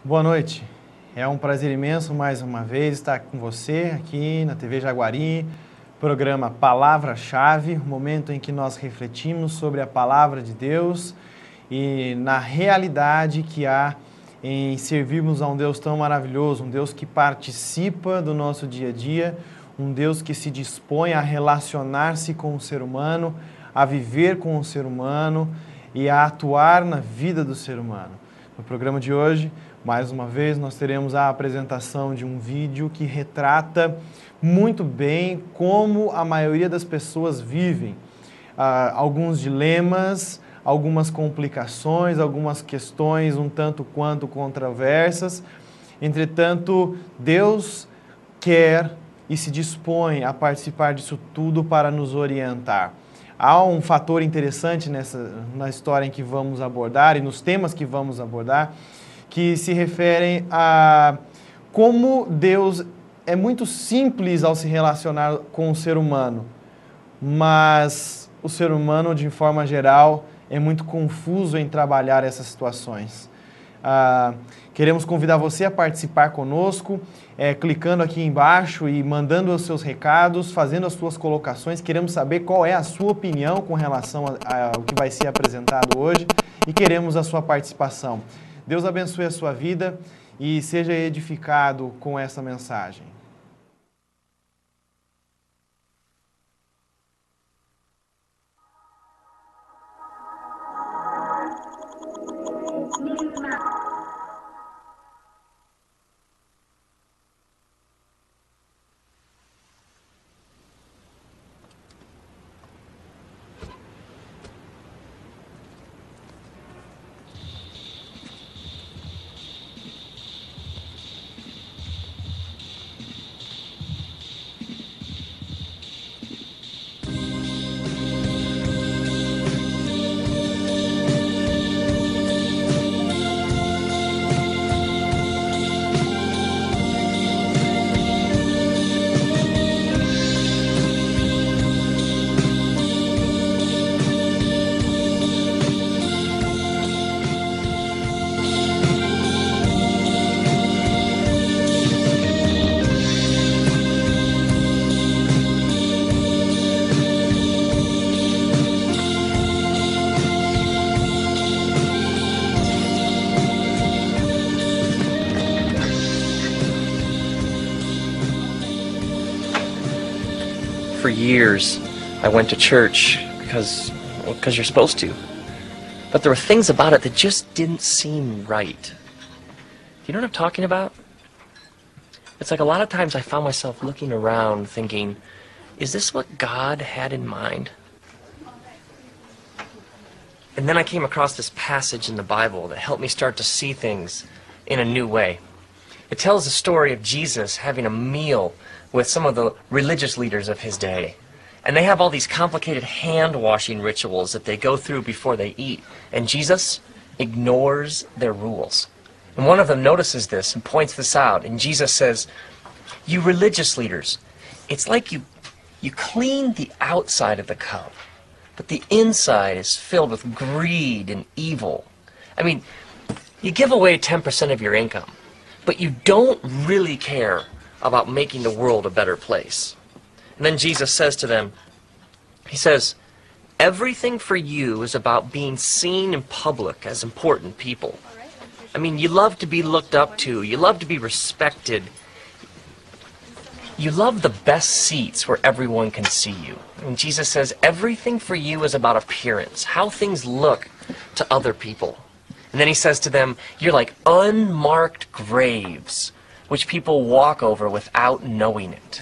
Boa noite. É um prazer imenso mais uma vez estar com você aqui na TV Jaguari, programa Palavra-Chave, o momento em que nós refletimos sobre a Palavra de Deus e na realidade que há em servirmos a um Deus tão maravilhoso, um Deus que participa do nosso dia a dia, um Deus que se dispõe a relacionar-se com o ser humano, a viver com o ser humano e a atuar na vida do ser humano. No programa de hoje, mais uma vez, nós teremos a apresentação de um vídeo que retrata muito bem como a maioria das pessoas vivem. Alguns dilemas, algumas complicações, algumas questões um tanto quanto controversas. Entretanto, Deus quer e se dispõe a participar disso tudo para nos orientar. Há um fator interessante na história em que vamos abordar e nos temas que vamos abordar, que se referem a como Deus é muito simples ao se relacionar com o ser humano, mas o ser humano, de forma geral, é muito confuso em trabalhar essas situações. Queremos convidar você a participar conosco, clicando aqui embaixo e mandando os seus recados, fazendo as suas colocações. Queremos saber qual é a sua opinião com relação ao que vai ser apresentado hoje e queremos a sua participação. Deus abençoe a sua vida e seja edificado com essa mensagem. For years, I went to church because you're supposed to. But there were things about it that just didn't seem right. Do you know what I'm talking about? It's like a lot of times I found myself looking around thinking, is this what God had in mind? And then I came across this passage in the Bible that helped me start to see things in a new way. It tells the story of Jesus having a meal with some of the religious leaders of his day. And they have all these complicated hand-washing rituals that they go through before they eat. And Jesus ignores their rules. And one of them notices this and points this out. And Jesus says, you religious leaders, it's like you clean the outside of the cup, but the inside is filled with greed and evil. I mean, you give away 10% of your income, but you don't really care about making the world a better place. And then Jesus says to them, he says, everything for you is about being seen in public as important people. I mean, you love to be looked up to. You love to be respected. You love the best seats where everyone can see you. And Jesus says, everything for you is about appearance, how things look to other people. And then he says to them, you're like unmarked graves, which people walk over without knowing it.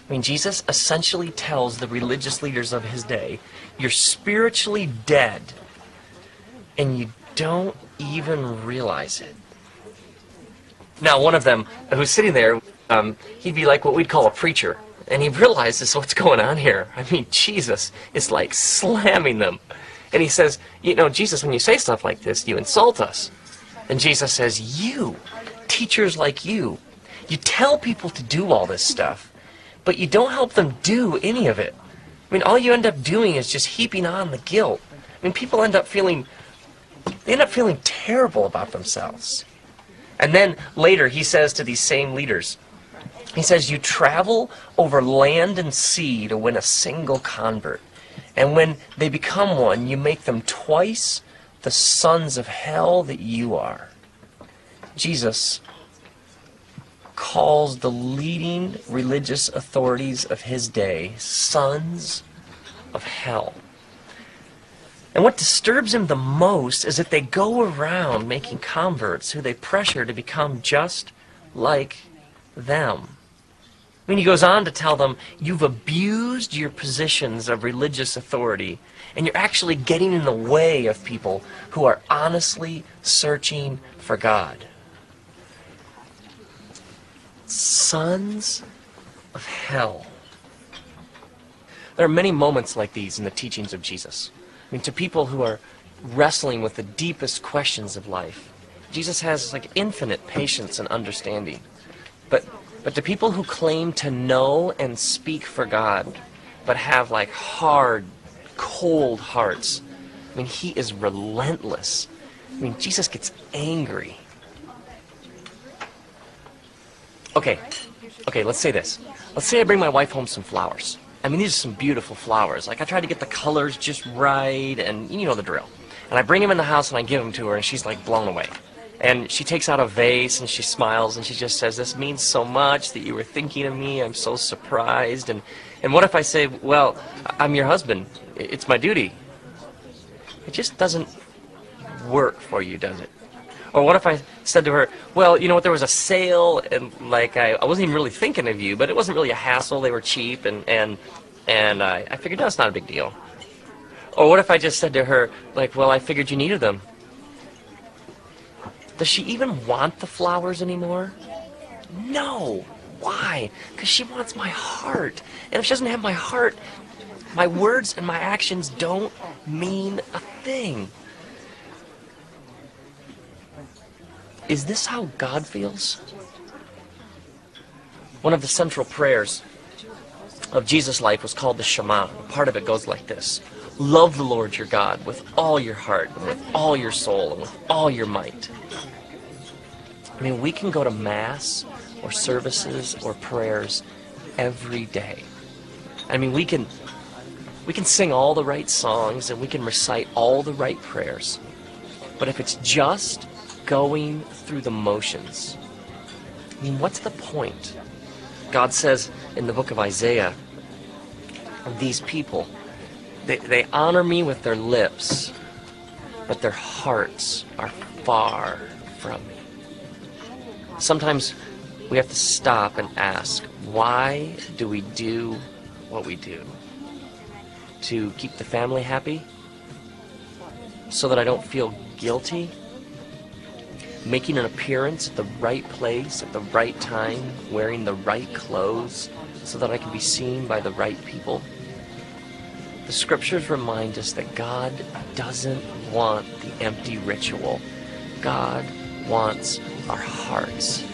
I mean, Jesus essentially tells the religious leaders of his day, you're spiritually dead, and you don't even realize it. Now, one of them, who's sitting there, he'd be like what we'd call a preacher, and he realizes what's going on here. I mean, Jesus is like slamming them. And he says, you know, Jesus, when you say stuff like this, you insult us. And Jesus says, you, teachers like you tell people to do all this stuff, but you don't help them do any of it. I mean, all you end up doing is just heaping on the guilt. I mean, people end up feeling terrible about themselves. And then later he says to these same leaders, he says, you travel over land and sea to win a single convert. And when they become one, you make them twice the sons of hell that you are. Jesus calls the leading religious authorities of his day sons of hell. And what disturbs him the most is that they go around making converts who they pressure to become just like them. I mean, he goes on to tell them, you've abused your positions of religious authority, and you're actually getting in the way of people who are honestly searching for God. Sons of hell. There are many moments like these in the teachings of Jesus. I mean, to people who are wrestling with the deepest questions of life, Jesus has like infinite patience and understanding. But to people who claim to know and speak for God, but have like hard, cold hearts, I mean, he is relentless. I mean, Jesus gets angry. Okay, let's say this. Let's say I bring my wife home some flowers. I mean, these are some beautiful flowers. Like, I try to get the colors just right, and you know the drill. And I bring them in the house and I give them to her, and she's like blown away. And she takes out a vase and she smiles and she just says, this means so much that you were thinking of me. I'm so surprised. And what if I say, well, I'm your husband. It's my duty. It just doesn't work for you, does it? Or what if I said to her, well, you know what, there was a sale, and like I wasn't even really thinking of you, but it wasn't really a hassle. They were cheap, and I figured that's not a big deal. Or what if I just said to her, like, well, I figured you needed them. Does she even want the flowers anymore? No. Why? Because she wants my heart. And if she doesn't have my heart, my words and my actions don't mean a thing. Is this how God feels? One of the central prayers of Jesus' life was called the Shema. Part of it goes like this. Love the Lord your God with all your heart, and with all your soul, and with all your might. I mean, we can go to Mass or services or prayers every day. I mean, we can sing all the right songs and we can recite all the right prayers. But if it's just going through the motions, I mean, what's the point? God says in the book of Isaiah, of these people, they honor me with their lips, but their hearts are far from me. Sometimes we have to stop and ask, why do we do what we do? To keep the family happy? So that I don't feel guilty? Making an appearance at the right place at the right time, wearing the right clothes so that I can be seen by the right people? The scriptures remind us that God doesn't want the empty ritual. God wants our hearts.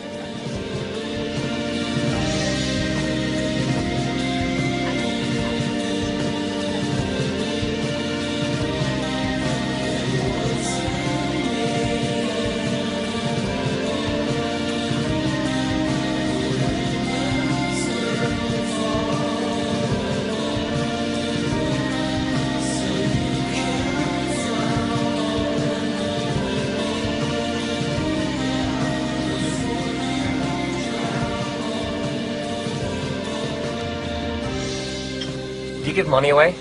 Do you give money away?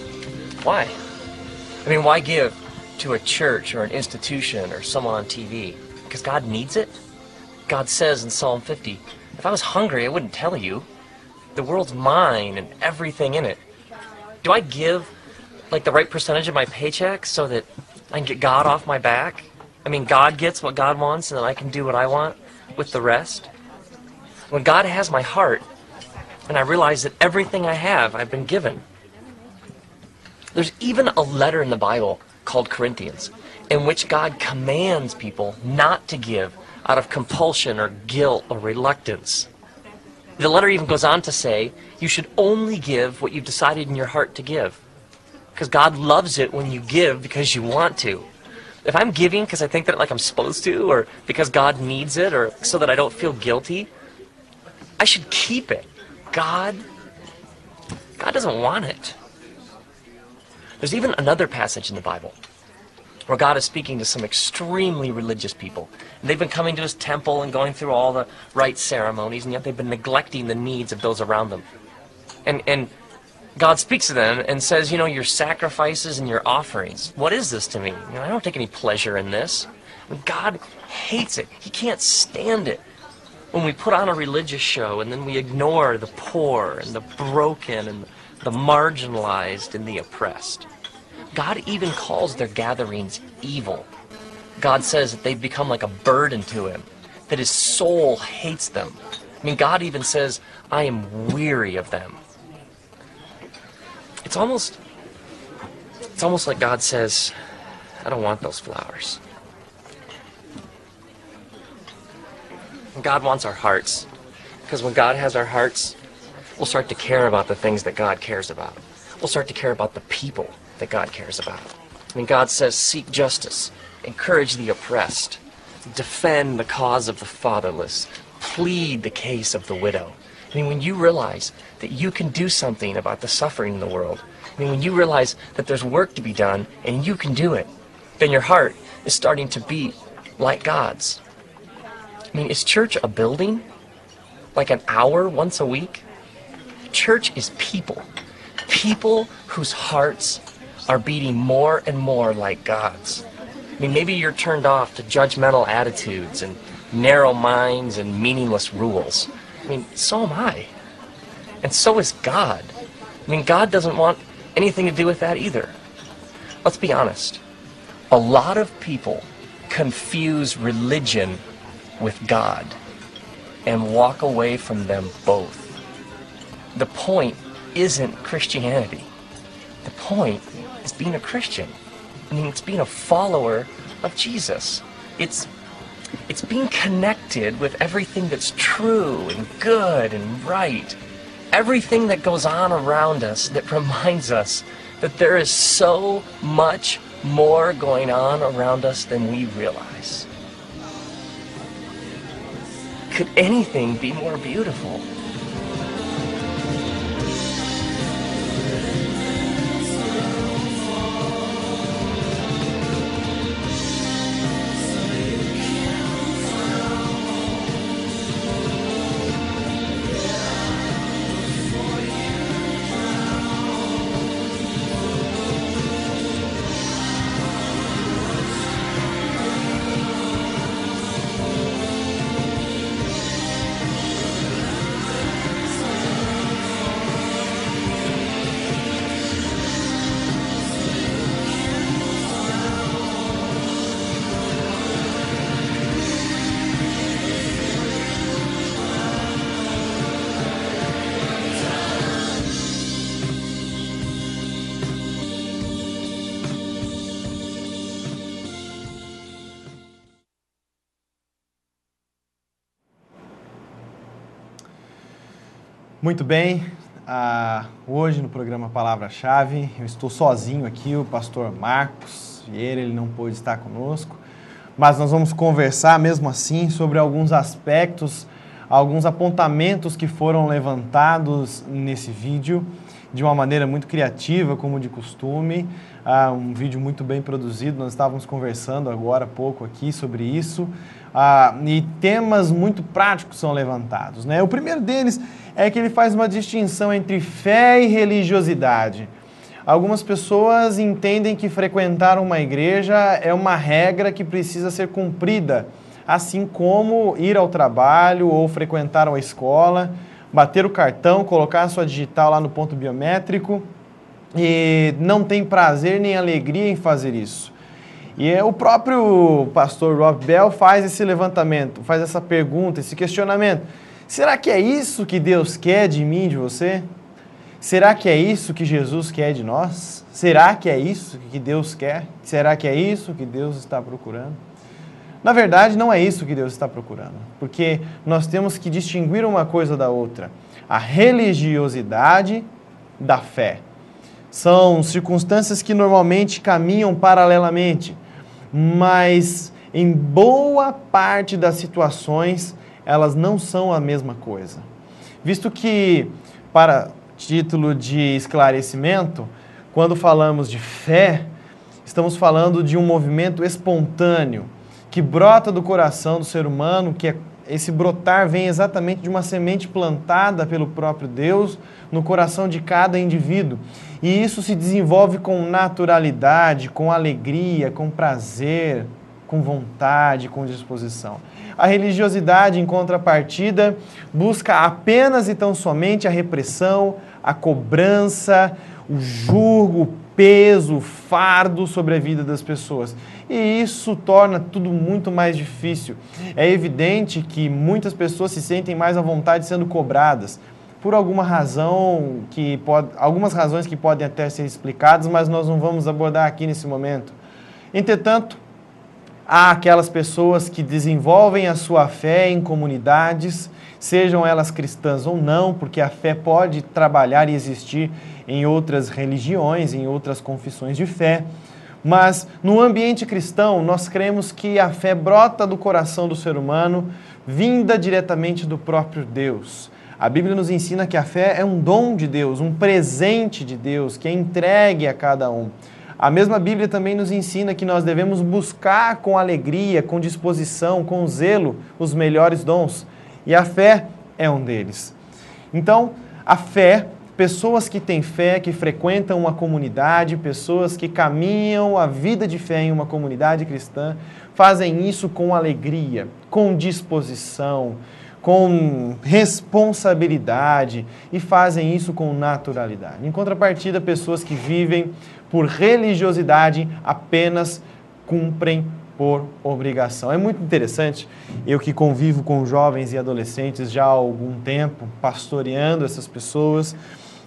Why? I mean, why give to a church or an institution or someone on TV? Because God needs it? God says in Psalm 50, if I was hungry, I wouldn't tell you. The world's mine and everything in it. Do I give like the right percentage of my paycheck so that I can get God off my back? I mean, God gets what God wants and then I can do what I want with the rest? When God has my heart and I realize that everything I have, I've been given. There's even a letter in the Bible called Corinthians in which God commands people not to give out of compulsion or guilt or reluctance. The letter even goes on to say you should only give what you've decided in your heart to give, because God loves it when you give because you want to. if I'm giving because I think that like I'm supposed to, or because God needs it, or so that I don't feel guilty, I should keep it. God doesn't want it. There's even another passage in the Bible where God is speaking to some extremely religious people. And they've been coming to his temple and going through all the rite ceremonies, and yet they've been neglecting the needs of those around them. And God speaks to them and says, your sacrifices and your offerings, what is this to me? I don't take any pleasure in this. God hates it. He can't stand it when we put on a religious show and then we ignore the poor and the broken and the marginalized and the oppressed. God even calls their gatherings evil. God says that they've become like a burden to him, that his soul hates them. God even says, I am weary of them. It's almost like God says, I don't want those flowers. And God wants our hearts, because when God has our hearts, we'll start to care about the things that God cares about. We'll start to care about the people that God cares about. God says, seek justice, encourage the oppressed, defend the cause of the fatherless, plead the case of the widow. When you realize that you can do something about the suffering in the world, when you realize that there's work to be done and you can do it, then your heart is starting to beat like God's. Is church a building? Like an hour once a week? Church is people. People whose hearts are beating more and more like God's. Maybe you're turned off to judgmental attitudes and narrow minds and meaningless rules. So am I. And so is God. God doesn't want anything to do with that either. Let's be honest. A lot of people confuse religion with God and walk away from them both. The point isn't Christianity. The point is being a Christian. It's being a follower of Jesus. It's being connected with everything that's true and good and right. Everything that goes on around us that reminds us that there is so much more going on around us than we realize. Could anything be more beautiful? Muito bem, hoje no programa Palavra-Chave, eu estou sozinho aqui, o pastor Marcos Vieira, ele não pôde estar conosco, mas nós vamos conversar mesmo assim sobre alguns aspectos, alguns apontamentos que foram levantados nesse vídeo, de uma maneira muito criativa, como de costume, um vídeo muito bem produzido, nós estávamos conversando agora há pouco aqui sobre isso, e temas muito práticos são levantados, né? O primeiro deles é que ele faz uma distinção entre fé e religiosidade. Algumas pessoas entendem que frequentar uma igreja é uma regra que precisa ser cumprida, assim como ir ao trabalho ou frequentar uma escola, bater o cartão, colocar a sua digital lá no ponto biométrico e não tem prazer nem alegria em fazer isso. E o próprio pastor Rob Bell faz esse levantamento, faz essa pergunta, esse questionamento. Será que é isso que Deus quer de mim, de você? Será que é isso que Jesus quer de nós? Será que é isso que Deus quer? Será que é isso que Deus está procurando? Na verdade, não é isso que Deus está procurando, porque nós temos que distinguir uma coisa da outra. A religiosidade da fé. São circunstâncias que normalmente caminham paralelamente. mas em boa parte das situações elas não são a mesma coisa. Visto que, para título de esclarecimento, quando falamos de fé, estamos falando de um movimento espontâneo que brota do coração do ser humano, esse brotar vem exatamente de uma semente plantada pelo próprio Deus no coração de cada indivíduo. E isso se desenvolve com naturalidade, com alegria, com prazer, com vontade, com disposição. A religiosidade, em contrapartida, busca apenas e tão somente a repressão, a cobrança, o julgo, o peso, o fardo sobre a vida das pessoas. E isso torna tudo muito mais difícil. É evidente que muitas pessoas se sentem mais à vontade sendo cobradas por alguma razão algumas razões que podem até ser explicadas, mas nós não vamos abordar aqui nesse momento. Entretanto, há aquelas pessoas que desenvolvem a sua fé em comunidades, sejam elas cristãs ou não, porque a fé pode trabalhar e existir em outras religiões, em outras confissões de fé. Mas no ambiente cristão, nós cremos que a fé brota do coração do ser humano, vinda diretamente do próprio Deus. A Bíblia nos ensina que a fé é um dom de Deus, um presente de Deus, que é entregue a cada um. A mesma Bíblia também nos ensina que nós devemos buscar com alegria, com disposição, com zelo, os melhores dons. E a fé é um deles. Então, a fé, pessoas que têm fé, que frequentam uma comunidade, pessoas que caminham a vida de fé em uma comunidade cristã, fazem isso com alegria, com disposição, com responsabilidade e fazem isso com naturalidade. Em contrapartida, pessoas que vivem por religiosidade apenas cumprem por obrigação. É muito interessante, eu que convivo com jovens e adolescentes já há algum tempo, pastoreando essas pessoas,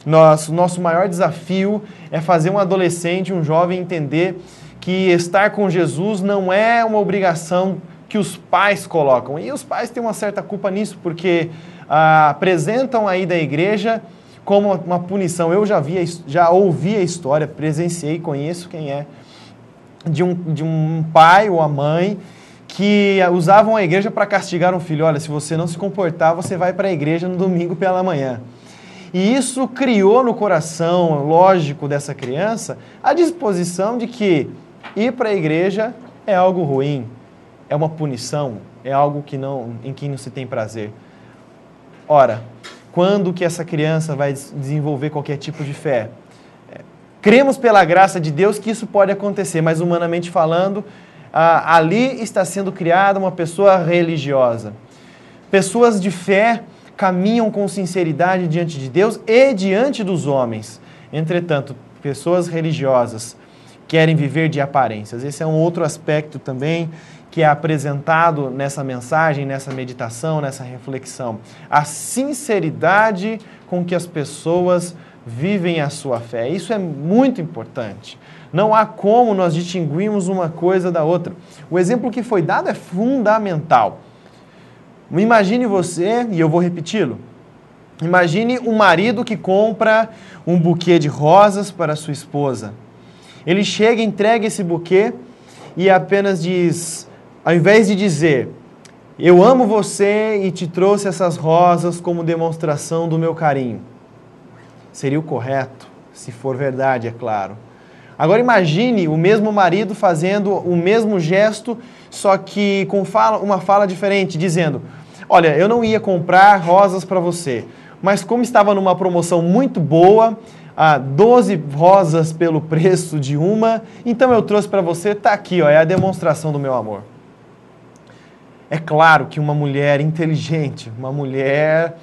nosso maior desafio é fazer um adolescente, um jovem entender que estar com Jesus não é uma obrigação que os pais colocam. E os pais têm uma certa culpa nisso, porque apresentam a ida à igreja como uma punição. Eu já ouvi a história, presenciei, conheço quem é, de um pai ou a mãe que usavam a igreja para castigar um filho. Olha, se você não se comportar, você vai para a igreja no domingo pela manhã. E isso criou no coração, lógico, dessa criança, a disposição de que ir para a igreja é algo ruim, é uma punição, é algo em que não se tem prazer. Ora, quando que essa criança vai desenvolver qualquer tipo de fé? Cremos pela graça de Deus que isso pode acontecer, mas humanamente falando, ali está sendo criada uma pessoa religiosa. Pessoas de fé caminham com sinceridade diante de Deus e diante dos homens. Entretanto, pessoas religiosas querem viver de aparências. Esse é um outro aspecto também que é apresentado nessa mensagem, nessa meditação, nessa reflexão. A sinceridade com que as pessoas vivem a sua fé. Isso é muito importante. Não há como nós distinguirmos uma coisa da outra. O exemplo que foi dado é fundamental. Imagine você, e eu vou repeti-lo, imagine um marido que compra um buquê de rosas para sua esposa. Ele chega, entrega esse buquê e apenas diz, ao invés de dizer, eu amo você e te trouxe essas rosas como demonstração do meu carinho. Seria o correto, se for verdade, é claro. Agora imagine o mesmo marido fazendo o mesmo gesto, só que com uma fala diferente, dizendo, olha, eu não ia comprar rosas para você, mas como estava numa promoção muito boa, 12 rosas pelo preço de uma, então eu trouxe para você, está aqui, ó, é a demonstração do meu amor. É claro que uma mulher inteligente, uma mulher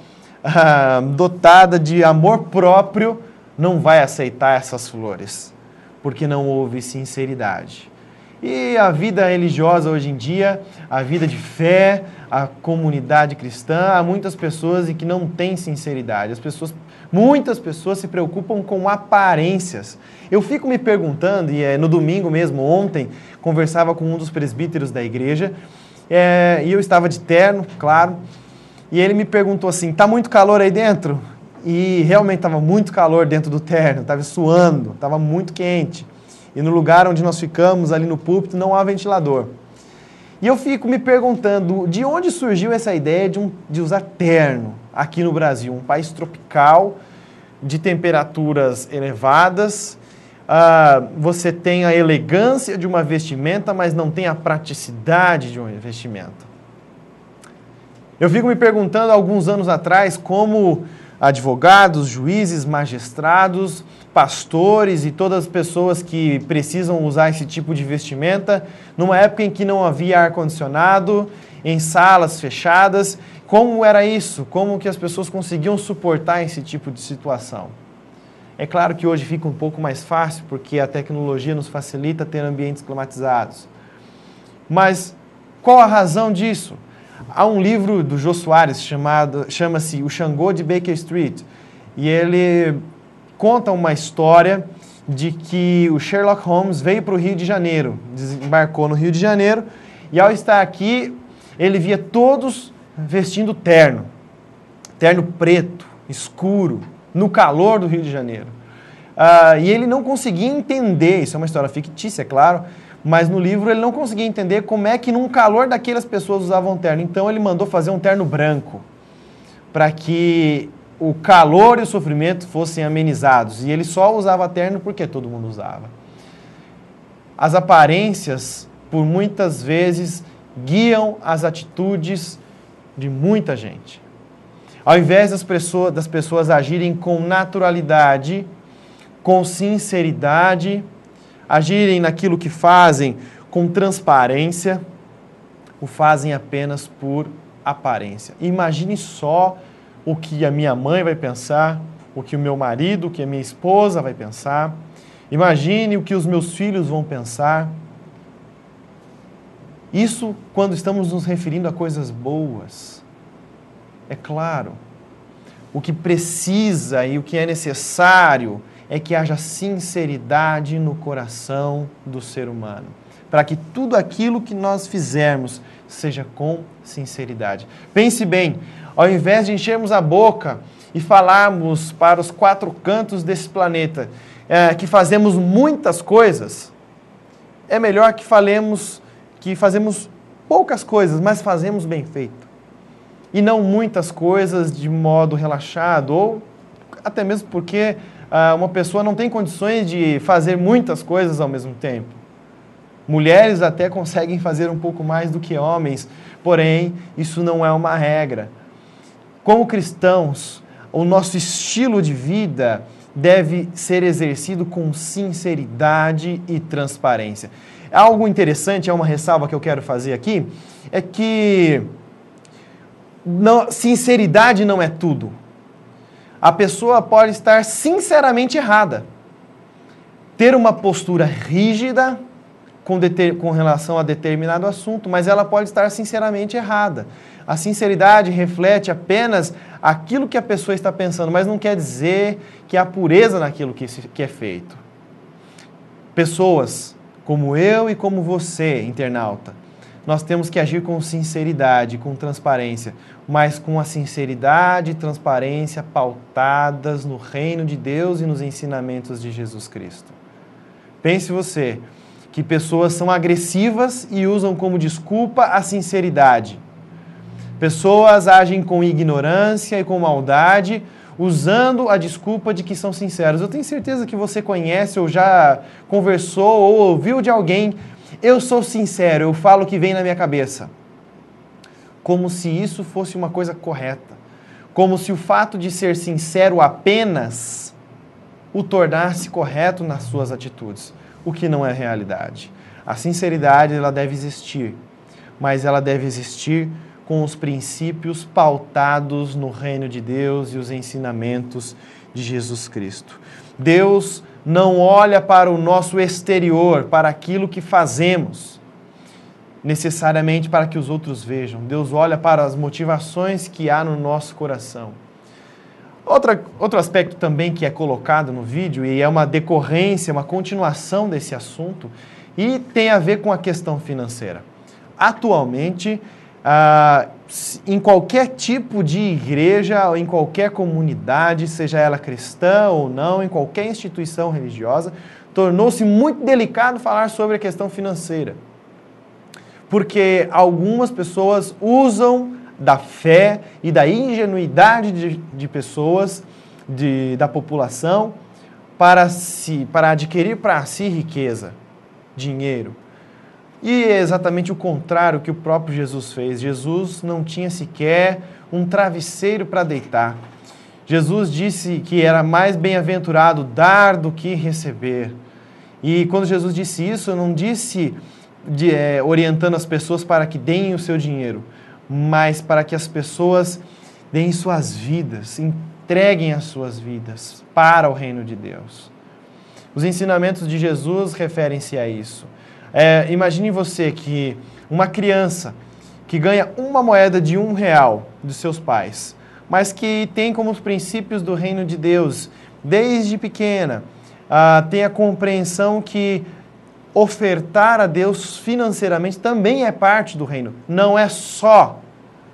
dotada de amor próprio, não vai aceitar essas flores, porque não houve sinceridade. E a vida religiosa hoje em dia, a vida de fé, a comunidade cristã, há muitas pessoas em que não têm sinceridade. Muitas pessoas se preocupam com aparências. Eu fico me perguntando, e no domingo mesmo, ontem, conversava com um dos presbíteros da igreja, e eu estava de terno, claro, e ele me perguntou assim, tá muito calor aí dentro? E realmente estava muito calor dentro do terno, estava suando, estava muito quente. e no lugar onde nós ficamos, ali no púlpito, não há ventilador. E eu fico me perguntando de onde surgiu essa ideia de usar terno aqui no Brasil, um país tropical, de temperaturas elevadas. Você tem a elegância de uma vestimenta, mas não tem a praticidade de uma vestimenta. Eu fico me perguntando, alguns anos atrás, como advogados, juízes, magistrados, pastores e todas as pessoas que precisam usar esse tipo de vestimenta, numa época em que não havia ar-condicionado, em salas fechadas, como era isso? Como que as pessoas conseguiam suportar esse tipo de situação? É claro que hoje fica um pouco mais fácil, porque a tecnologia nos facilita ter ambientes climatizados. Mas qual a razão disso? Há um livro do Jô Soares chama-se O Xangô de Baker Street, e ele conta uma história de que o Sherlock Holmes veio para o Rio de Janeiro, desembarcou no Rio de Janeiro, e ao estar aqui, ele via todos vestindo terno preto, escuro, no calor do Rio de Janeiro. E ele não conseguia entender, isso é uma história fictícia, é claro, mas no livro ele não conseguia entender como é que num calor daquelas pessoas usavam terno. Então ele mandou fazer um terno branco, para que o calor e o sofrimento fossem amenizados. E ele só usava terno porque todo mundo usava. As aparências, por muitas vezes, guiam as atitudes de muita gente. Ao invés das pessoas agirem com naturalidade, com sinceridade, agirem naquilo que fazem com transparência, o fazem apenas por aparência. Imagine só o que a minha mãe vai pensar, o que o meu marido, o que a minha esposa vai pensar. Imagine o que os meus filhos vão pensar. Isso quando estamos nos referindo a coisas boas. É claro, o que precisa e o que é necessário é que haja sinceridade no coração do ser humano, para que tudo aquilo que nós fizermos seja com sinceridade. Pense bem, ao invés de enchermos a boca e falarmos para os 4 cantos desse planeta que fazemos muitas coisas, é melhor que falemos que fazemos poucas coisas, mas fazemos bem feito. E não muitas coisas de modo relaxado, ou até mesmo porque uma pessoa não tem condições de fazer muitas coisas ao mesmo tempo. Mulheres até conseguem fazer um pouco mais do que homens, porém, isso não é uma regra. Como cristãos, o nosso estilo de vida deve ser exercido com sinceridade e transparência. Algo interessante, é uma ressalva que eu quero fazer aqui, é que sinceridade não é tudo. A pessoa pode estar sinceramente errada, ter uma postura rígida com relação a determinado assunto, mas ela pode estar sinceramente errada. A sinceridade reflete apenas aquilo que a pessoa está pensando, mas não quer dizer que há pureza naquilo que é feito. Pessoas como eu e como você, internauta, nós temos que agir com sinceridade, com transparência, mas com a sinceridade e transparência pautadas no reino de Deus e nos ensinamentos de Jesus Cristo. Pense você que pessoas são agressivas e usam como desculpa a sinceridade. Pessoas agem com ignorância e com maldade, usando a desculpa de que são sinceros. Eu tenho certeza que você conhece ou já conversou ou ouviu de alguém: eu sou sincero, eu falo o que vem na minha cabeça. Como se isso fosse uma coisa correta. Como se o fato de ser sincero apenas o tornasse correto nas suas atitudes, o que não é realidade. A sinceridade, ela deve existir, mas ela deve existir com os princípios pautados no reino de Deus e os ensinamentos de Jesus Cristo. Deus não olha para o nosso exterior, para aquilo que fazemos, necessariamente para que os outros vejam. Deus olha para as motivações que há no nosso coração. Outro aspecto também que é colocado no vídeo, e é uma decorrência, uma continuação desse assunto, e tem a ver com a questão financeira. Atualmente, em qualquer tipo de igreja, ou em qualquer comunidade, seja ela cristã ou não, em qualquer instituição religiosa, tornou-se muito delicado falar sobre a questão financeira. Porque algumas pessoas usam da fé e da ingenuidade de pessoas, da população, para adquirir para si riqueza, dinheiro. E é exatamente o contrário que o próprio Jesus fez. Jesus não tinha sequer um travesseiro para deitar. Jesus disse que era mais bem-aventurado dar do que receber. E quando Jesus disse isso, não disse orientando as pessoas para que deem o seu dinheiro, mas para que as pessoas deem suas vidas, entreguem as suas vidas para o reino de Deus. Os ensinamentos de Jesus referem-se a isso. Imagine você que uma criança que ganha uma moeda de R$1 dos seus pais, mas que tem como os princípios do reino de Deus, desde pequena, tem a compreensão que ofertar a Deus financeiramente também é parte do reino. Não é só,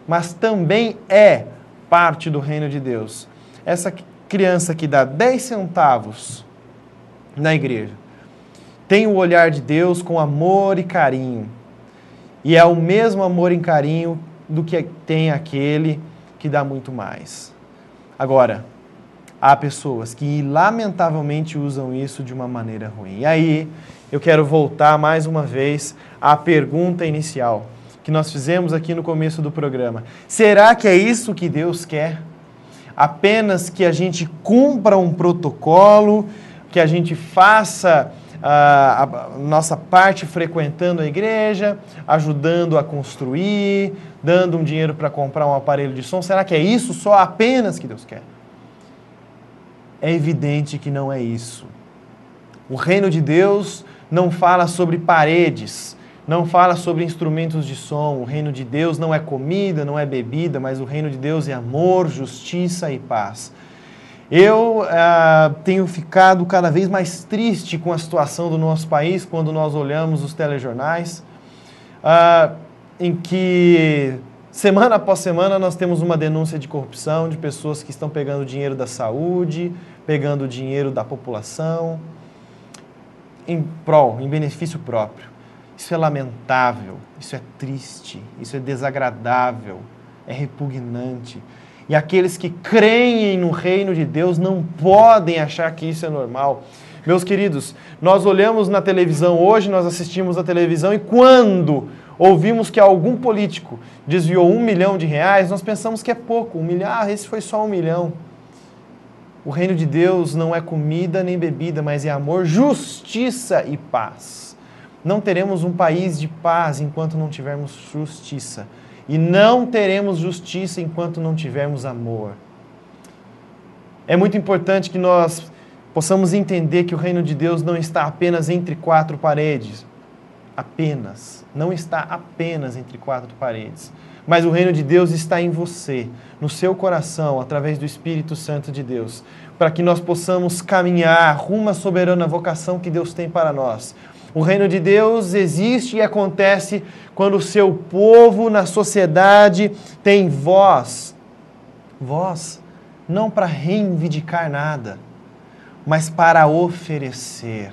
mas também é parte do reino de Deus. Essa criança que dá 10 centavos na igreja tem o olhar de Deus com amor e carinho. E é o mesmo amor e carinho do que tem aquele que dá muito mais. Agora, há pessoas que lamentavelmente usam isso de uma maneira ruim. E aí, eu quero voltar mais uma vez à pergunta inicial que nós fizemos aqui no começo do programa. Será que é isso que Deus quer? Apenas que a gente cumpra um protocolo, que a gente faça a nossa parte frequentando a igreja, ajudando a construir, dando um dinheiro para comprar um aparelho de som? Será que é isso só apenas que Deus quer? É evidente que não é isso. O reino de Deus não fala sobre paredes, não fala sobre instrumentos de som. O reino de Deus não é comida, não é bebida, mas o reino de Deus é amor, justiça e paz. Eu tenho ficado cada vez mais triste com a situação do nosso país quando nós olhamos os telejornais, em que semana após semana nós temos uma denúncia de corrupção, de pessoas que estão pegando dinheiro da saúde, pegando dinheiro da população, em benefício próprio. Isso é lamentável, isso é triste, isso é desagradável, é repugnante. E aqueles que creem no reino de Deus não podem achar que isso é normal. Meus queridos, nós olhamos na televisão hoje, nós assistimos a televisão e quando ouvimos que algum político desviou R$1 milhão, nós pensamos que é pouco. 1 milhão, esse foi só 1 milhão. O reino de Deus não é comida nem bebida, mas é amor, justiça e paz. Não teremos um país de paz enquanto não tivermos justiça. E não teremos justiça enquanto não tivermos amor. É muito importante que nós possamos entender que o reino de Deus não está apenas entre 4 paredes. Não está apenas entre 4 paredes. Mas o reino de Deus está em você, no seu coração, através do Espírito Santo de Deus, para que nós possamos caminhar rumo à soberana vocação que Deus tem para nós. O reino de Deus existe e acontece quando o seu povo na sociedade tem voz. Voz não para reivindicar nada, mas para oferecer.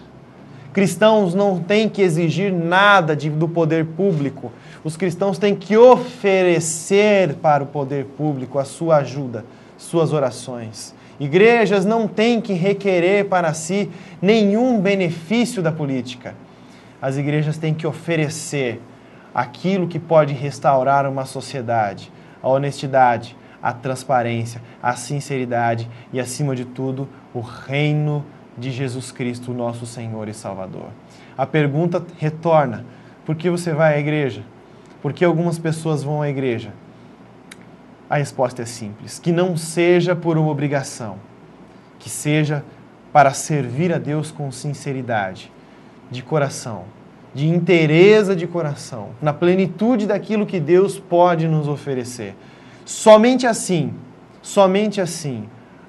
Cristãos não têm que exigir nada do poder público. Os cristãos têm que oferecer para o poder público a sua ajuda, suas orações. Igrejas não têm que requerer para si nenhum benefício da política. As igrejas têm que oferecer aquilo que pode restaurar uma sociedade, a honestidade, a transparência, a sinceridade e, acima de tudo, o reino de Jesus Cristo, nosso Senhor e Salvador. A pergunta retorna: por que você vai à igreja? Por que algumas pessoas vão à igreja? A resposta é simples: que não seja por uma obrigação, que seja para servir a Deus com sinceridade, de coração, de inteireza de coração, na plenitude daquilo que Deus pode nos oferecer. Somente assim,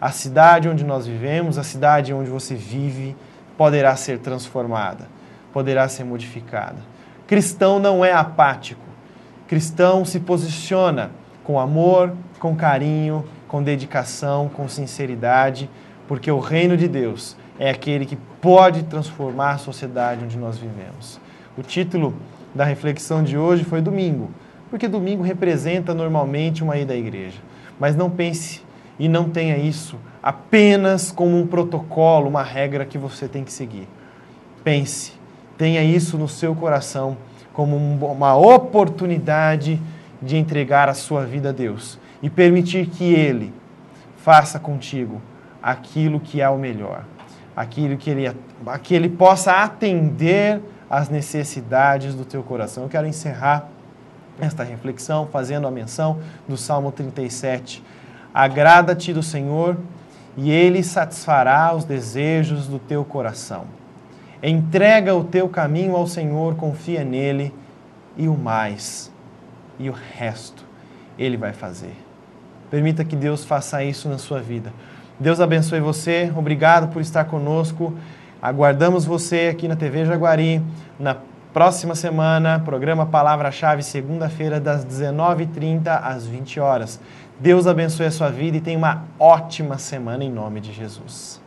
a cidade onde nós vivemos, a cidade onde você vive, poderá ser transformada, poderá ser modificada. Cristão não é apático. Cristão se posiciona com amor, com carinho, com dedicação, com sinceridade, porque o reino de Deus é aquele que pode transformar a sociedade onde nós vivemos. O título da reflexão de hoje foi domingo, porque domingo representa normalmente uma ida à igreja. Mas não pense e não tenha isso apenas como um protocolo, uma regra que você tem que seguir. Pense, tenha isso no seu coração como uma oportunidade de entregar a sua vida a Deus e permitir que Ele faça contigo aquilo que é o melhor, aquilo que Ele possa atender às necessidades do teu coração. Eu quero encerrar esta reflexão fazendo a menção do Salmo 37. Agrada-te do Senhor e Ele satisfará os desejos do teu coração. Entrega o teu caminho ao Senhor, confia nele e o resto Ele vai fazer. Permita que Deus faça isso na sua vida. Deus abençoe você, obrigado por estar conosco. Aguardamos você aqui na TV Jaguari, na próxima semana, programa Palavra-Chave, segunda-feira, das 19h30 às 20 horas. Deus abençoe a sua vida e tenha uma ótima semana em nome de Jesus.